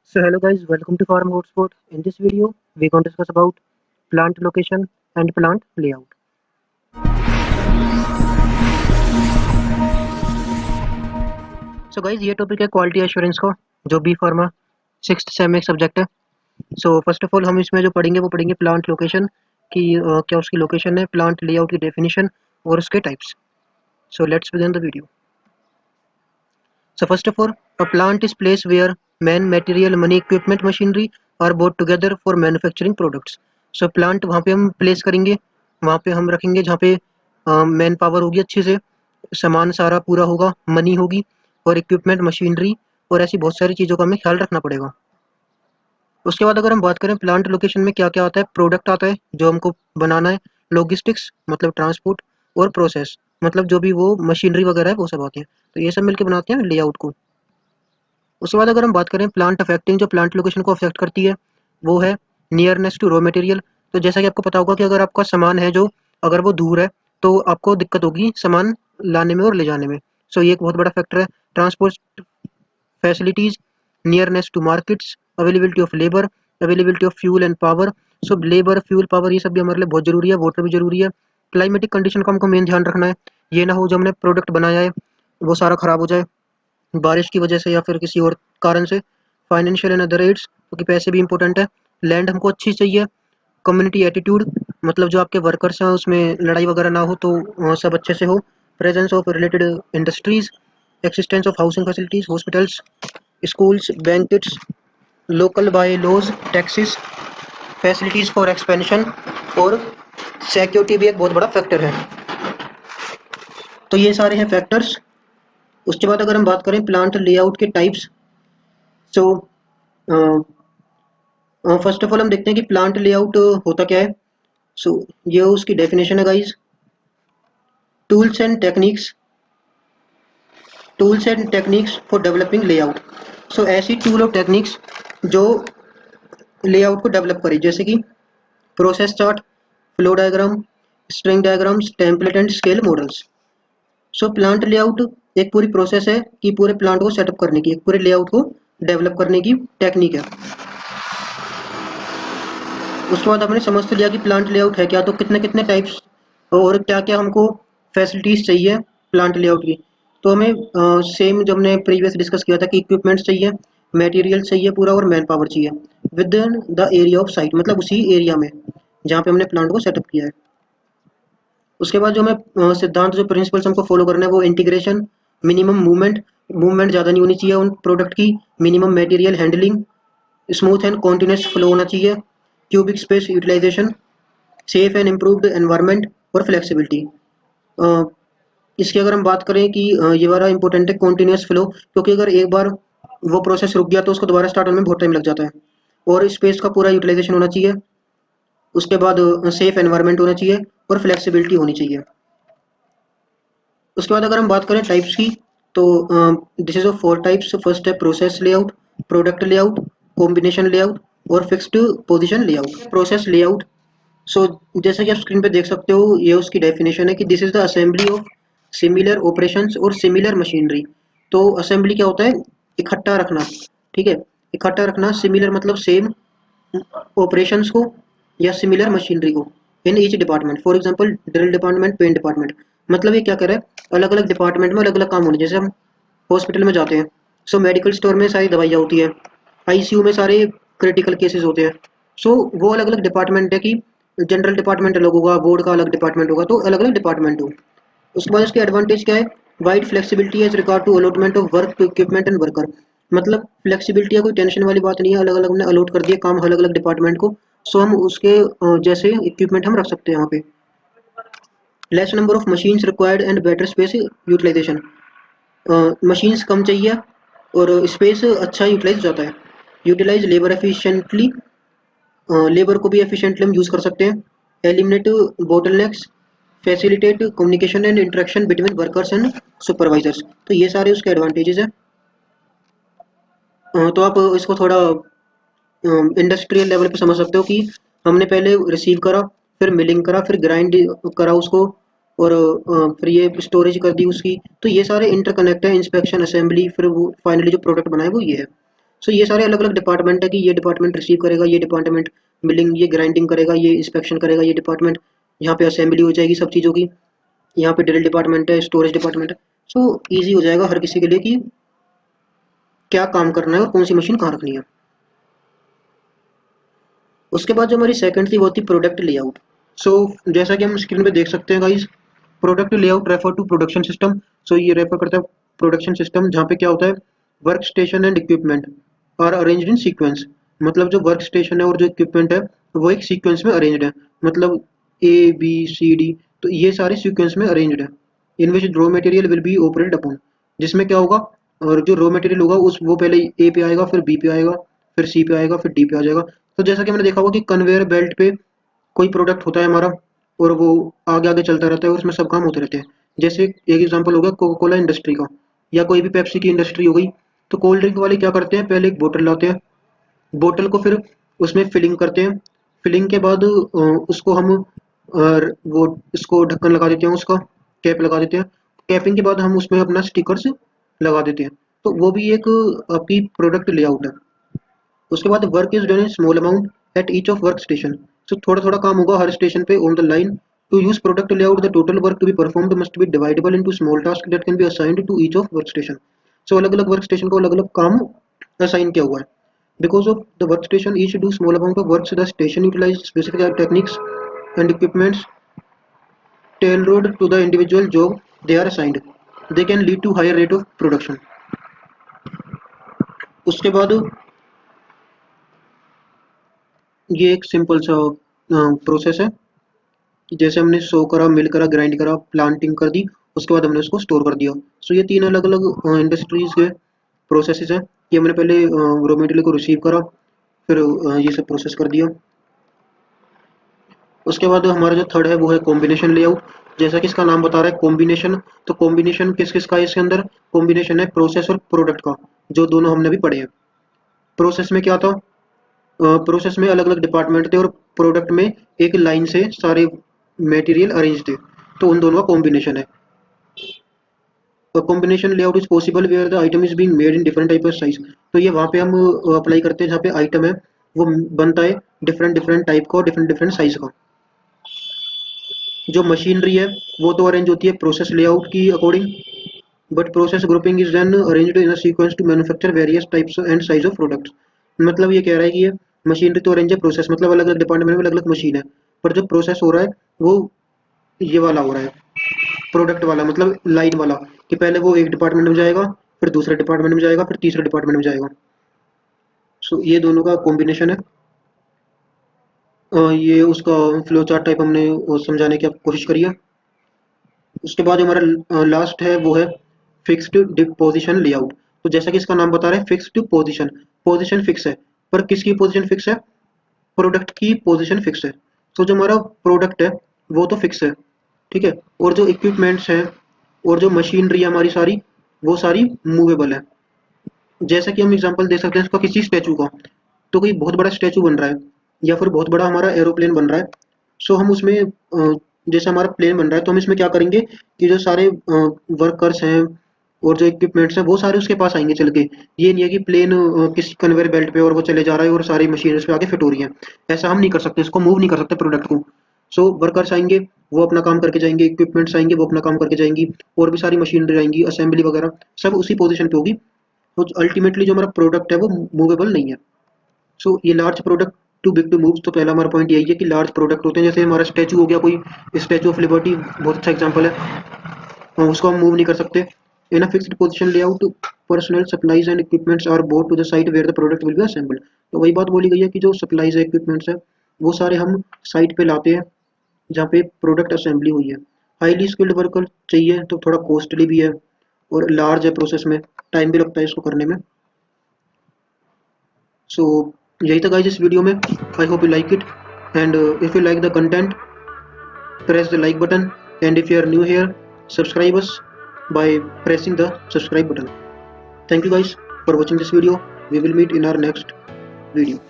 So hello guys, welcome to Farm Hotspot. In this video, we're going to discuss about plant location and plant layout. So guys, ये topic है quality assurance का, जो B pharma 6th same में एक subject है. So first of all हम इसमें जो पढ़ेंगे वो पढ़ेंगे प्लांट लोकेशन की क्या उसकी लोकेशन है, प्लांट लेआउट की डेफिनेशन और उसके types. So let's begin the video. So first of all, a plant is place where man, material, money, equipment, machinery are brought together for manufacturing products. So plant वहाँ पे हम place करेंगे, वहाँ पे हम रखेंगे जहाँ पे मैन पावर होगी अच्छे से, सामान सारा पूरा होगा, मनी होगी और इक्विपमेंट, मशीनरी और ऐसी बहुत सारी चीज़ों का हमें ख्याल रखना पड़ेगा. उसके बाद अगर हम बात करें प्लांट लोकेशन में क्या क्या आता है, प्रोडक्ट आता है जो हमको बनाना है, लॉजिस्टिक्स मतलब ट्रांसपोर्ट और प्रोसेस मतलब जो भी वो मशीनरी वगैरह है वो सब आते हैं. तो ये सब मिलके बनाते हैं लेआउट को. उसके बाद अगर हम बात करें प्लांट अफेक्टिंग, जो प्लांट लोकेशन को अफेक्ट करती है वो है नियरनेस टू रॉ मटेरियल. तो जैसा कि आपको पता होगा कि अगर आपका सामान है जो अगर वो दूर है तो आपको दिक्कत होगी सामान लाने में और ले जाने में. सो ये एक बहुत बड़ा फैक्टर है. Transport facilities, nearness to markets, availability of labour, availability of fuel and power. So labour, fuel, power ये सब भी हमारे लिए बहुत जरूरी है. वाटर भी जरूरी है. क्लाइमेटिक कंडीशन का हमको मेन ध्यान रखना है. ये ना हो जो हमने प्रोडक्ट बनाया है वो सारा खराब हो जाए बारिश की वजह से या फिर किसी और कारण से. फाइनेंशियल एंड अदर एड्स, क्योंकि पैसे भी इंपॉर्टेंट है. लैंड हमको अच्छी चाहिए. कम्युनिटी एटीट्यूड, मतलब जो आपके वर्कर्स हैं उसमें लड़ाई वगैरह ना हो तो सब अच्छे से हो. Presence of related industries, existence of housing facilities, hospitals, schools, banquets, local bylaws, taxes, facilities for expansion और सिक्योरिटी भी एक बहुत बड़ा फैक्टर है. तो ये सारे हैं फैक्टर्स. उसके बाद अगर हम बात करें प्लांट लेआउट के types, so first of all हम देखते हैं कि प्लांट लेआउट होता क्या है. सो ये उसकी डेफिनेशन है guys. Tools and techniques for developing layout. So ऐसी टूल और टेक्निक्स जो लेआउट को डेवलप करे, जैसे कि process chart, flow diagram, string diagrams, template and scale models. So plant layout एक पूरी प्रोसेस है कि पूरे प्लांट को सेटअप करने की, एक पूरे लेआउट को डेवलप करने की टेक्निक है. उसके बाद हमने समझ तो लिया कि प्लांट लेआउट है क्या, तो कितने कितने टाइप्स और क्या क्या हमको फैसिलिटीज चाहिए प्लांट लेआउट की. तो हमें सेम जो हमने प्रीवियस डिस्कस किया था कि इक्विपमेंट्स चाहिए, मटेरियल चाहिए पूरा और मैन पावर चाहिए with in the area of site, मतलब उसी एरिया में जहाँ पे हमने प्लांट को सेटअप किया है. उसके बाद जो हमें सिद्धांत, जो प्रिंसिपल्स हमको फॉलो करना है वो इंटीग्रेशन, मिनिमम मूवमेंट ज़्यादा नहीं होनी चाहिए उन प्रोडक्ट की, minimum material handling, smooth and continuous flow होना चाहिए, cubic space utilisation, safe and improved environment और फ्लेक्सिबिलिटी. इसकी अगर हम बात करें कि ये वाला इंपॉर्टेंट है कॉन्टिन्यूस फ्लो, क्योंकि अगर एक बार वो प्रोसेस रुक गया तो उसको दोबारा स्टार्ट होने में बहुत टाइम लग जाता है. और स्पेस का पूरा यूटिलाइजेशन होना चाहिए. उसके बाद सेफ एनवायरनमेंट होना चाहिए और फ्लेक्सिबिलिटी होनी चाहिए. उसके बाद अगर हम बात करें टाइप्स की, तो this is of 4 types. First है process layout, product layout, combination layout और fixed position layout. Process layout, so जैसा कि आप स्क्रीन पे देख सकते हो ये उसकी डेफिनेशन है कि this is the assembly of similar operations और सिमिलर मशीनरी. तो असेंबली क्या होता है, इकट्ठा रखना. ठीक है, इकट्ठा रखना. सिमिलर मतलब सेम ऑपरेशंस को या सिमिलर मशीनरी को in each department. For example drill department, paint department. मतलब ये क्या कर रहा है, अलग अलग डिपार्टमेंट में अलग अलग काम होने. जैसे हम हॉस्पिटल में जाते हैं, सो मेडिकल स्टोर में सारी दवाइयाँ होती है, आईसीयू में सारे क्रिटिकल केसेस होते हैं. सो वो अलग अलग डिपार्टमेंट है कि जनरल डिपार्टमेंट अलग होगा, बोर्ड का अलग डिपार्टमेंट होगा, तो अलग अलग डिपार्टमेंट हो. उसके बाद इसके एडवांटेज क्या है, wide flexibility as regard to allotment of work to equipment and worker. मतलब फ्लेक्सिबिलिटी है, कोई टेंशन वाली बात नहीं है, अलग अलग हमने अलॉट कर दिए काम अलग अलग डिपार्टमेंट को. सो हम उसके जैसे इक्विपमेंट हम रख सकते हैं यहाँ पे. Less number of machines required and better space utilisation. Machines कम चाहिए और स्पेस अच्छा यूटिलाइज हो जाता है. यूटिलाइज लेबर एफिशिएंटली, लेबर को भी एफिशिएंटली हम यूज़ कर सकते हैं. Eliminate bottlenecks, facilitate communication and interaction between workers and supervisors. तो ये सारे उसके एडवांटेजेस हैं. तो आप इसको थोड़ा इंडस्ट्रियल लेवल पे समझ सकते हो कि हमने पहले रिसीव करा, फिर मिलिंग करा, फिर ग्राइंड करा उसको और फिर ये स्टोरेज कर दी उसकी. तो ये सारे इंटरकनेक्ट है, इंस्पेक्शन, असेंबली, फिर वो फाइनली जो प्रोडक्ट बना है वो ये है. सो ये सारे अलग अलग डिपार्टमेंट है कि ये डिपार्टमेंट रिसीव करेगा, ये डिपार्टमेंट मिलिंग, ये ग्राइंडिंग करेगा, ये इंस्पेक्शन करेगा, ये डिपार्टमेंट यहाँ पे असेंबली हो जाएगी सब चीज़ों की, यहाँ पे ड्रिल डिपार्टमेंट है, स्टोरेज डिपार्टमेंट है। सो ईजी हो जाएगा हर किसी के लिए कि क्या काम करना है और कौन सी मशीन कहाँ रखनी है। उसके बाद जो हमारी सेकंड थी वो थी प्रोडक्ट लेआउट। सो जैसा कि हम स्क्रीन पे देख सकते हैं guys, product layout refer to production system. So ये रेफर करता है प्रोडक्शन सिस्टम जहाँ पे क्या होता है, work station and equipment are arranged in sequence. मतलब जो वर्क स्टेशन है और जो इक्विपमेंट है वो एक सीक्वेंस में अरेंज्ड है, मतलब ए बी सी डी, तो ये सारे सीक्वेंस में अरेंज्ड है। In which raw material will be operated upon, जिसमें क्या होगा, और जो रॉ मटेरियल होगा उस वो पहले ए पे आएगा, फिर बी पे आएगा, फिर सी पे आएगा, फिर डी पे आ जाएगा। तो जैसा कि हमने देखा होगा कि कन्वेयर बेल्ट पे कोई प्रोडक्ट होता है हमारा और वो आगे आगे चलता रहता है और उसमें सब काम होते रहते हैं। जैसे एक एग्जांपल हो गया कोका कोला इंडस्ट्री का, या कोई भी पेप्सी की इंडस्ट्री हो गई। तो कोल्ड ड्रिंक वाले क्या करते हैं, पहले एक बोतल लाते हैं, बोतल को फिर उसमें फिलिंग करते हैं, फिलिंग के बाद उसको हम वो इसको ढक्कन लगा देते हैं, उसका कैप लगा देते हैं, कैपिंग के बाद हम उसमें अपना स्टिकर्स लगा देते हैं। तो वो भी एक आपकी प्रोडक्ट लेआउट है। उसके बाद work is done in small amount at each of work station. So थोड़ा थोड़ा काम होगा हर स्टेशन पे on the line. To use product layout the total work to be performed must be dividable into small task that can be assigned to each of work station. So अलग अलग work station को अलग अलग काम assign किया हुआ है। Because of the workstation each do small amount of work, so the station utilize specific techniques and equipments tailored to the individual job they are assigned. They can lead to higher rate of production. उसके बाद ये एक simple सा process है कि जैसे हमने सो करा, मिल करा, ग्राइंड करा, प्लांटिंग कर दी, उसके बाद हमने उसको स्टोर कर दिया। सो ये तीन अलग अलग इंडस्ट्रीज के प्रोसेसेस हैं कि हमने पहले रॉ मटेरियल को रिसीव करा, फिर ये सब प्रोसेस कर दिया। उसके बाद हमारा जो थर्ड है वो है कॉम्बिनेशन लेआउट। जैसा कि इसका नाम बता रहा है कॉम्बिनेशन, तो कॉम्बिनेशन किस किस का है इसके अंदर, कॉम्बिनेशन है प्रोसेस और प्रोडक्ट का, जो दोनों हमने भी पढ़े हैं। प्रोसेस में क्या था, प्रोसेस में अलग अलग डिपार्टमेंट थे और प्रोडक्ट में एक लाइन से सारे मटेरियल अरेंज थे, तो उन दोनों का कॉम्बिनेशन है। Combination layout is possible where the item is being made in different type of size. तो ये वहाँ पे हम अप्लाई करते हैं जहाँ पे आइटम है वो बनता है डिफरेंट डिफरेंट टाइप का और डिफरेंट डिफरेंट साइज का। जो मशीनरी है वो तो अरेंज होती है प्रोसेस लेआउट की according, but process grouping is then arranged in a sequence to manufacture various types and size of products. मतलब ये कह रहा है कि ये मशीनरी तो अरेंज है, प्रोसेस मतलब अलग अलग डिपार्टमेंट में अलग अलग मशीन है, पर जो प्रोसेस हो रहा है वो ये वाला हो रहा है, प्रोडक्ट वाला, मतलब लाइन वाला, कि पहले वो एक डिपार्टमेंट में जाएगा, फिर दूसरे डिपार्टमेंट में जाएगा, फिर तीसरे डिपार्टमेंट में जाएगा। सो ये दोनों का कॉम्बिनेशन है। ये उसका फ्लो चार्ट टाइप हमने समझाने की कोशिश करी है। उसके बाद हमारा लास्ट है वो है फिक्स्ड पोजीशन लेआउट। तो जैसा कि इसका नाम बता रहा है फिक्स्ड पोजीशन, पोजीशन फिक्स है, पर किसकी पोजीशन फिक्स है, प्रोडक्ट की पोजीशन फिक्स है। तो जो हमारा प्रोडक्ट है वो तो फिक्स है, ठीक है, और जो इक्विपमेंट्स हैं और जो मशीनरी है हमारी सारी, वो सारी मूवेबल है। जैसा कि हम एग्जांपल दे सकते हैं इसका किसी स्टैचू का, तो कोई बहुत बड़ा स्टैचू बन रहा है या फिर बहुत बड़ा हमारा एरोप्लेन बन रहा है। सो हम उसमें जैसे हमारा प्लेन बन रहा है तो हम इसमें क्या करेंगे कि जो सारे वर्कर्स हैं और जो इक्विपमेंट्स हैं वो सारे उसके पास आएंगे चल के। ये नहीं है कि प्लेन किसी कन्वेयर बेल्ट पे और वो चले जा रहा है और सारी मशीन उस पे आके फिट हो रही है, ऐसा हम नहीं कर सकते, इसको मूव नहीं कर सकते प्रोडक्ट को। सो वर्कर्स आएंगे, वो अपना काम करके जाएंगे, इक्विपमेंट्स आएंगे, वो अपना काम करके जाएंगी, और भी सारी मशीनरी आएंगी, असेंबली वगैरह सब उसी पोजीशन पे होगी। तो अल्टीमेटली जो हमारा प्रोडक्ट है वो मूवेबल नहीं है। सो ये large product too big to move, तो पहला हमारा पॉइंट यही है कि लार्ज प्रोडक्ट होते हैं, जैसे हमारा स्टैचू हो गया, कोई स्टैचू ऑफ लिबर्टी बहुत अच्छा एग्जांपल है, उसको हम मूव नहीं कर सकते। In a fixed position layout personal supplies and equipments are bought to the site where the product will be assembled. तो वही बात बोली गई है कि जो सप्लाईज है, इक्विपमेंट्स है, वो सारे हम साइट पे लाते हैं जहाँ पे प्रोडक्ट असेंबली हुई है। हाईली स्किल्ड वर्कर चाहिए तो थोड़ा कॉस्टली भी है और लार्ज है प्रोसेस में, टाइम भी लगता है इसको करने में। सो यही था गाइस इस वीडियो में। I hope you like it, and if you like the content press the like button, and if you are new here, subscribe us by pressing the subscribe button. Thank you guys for watching this video. We will meet in our next video.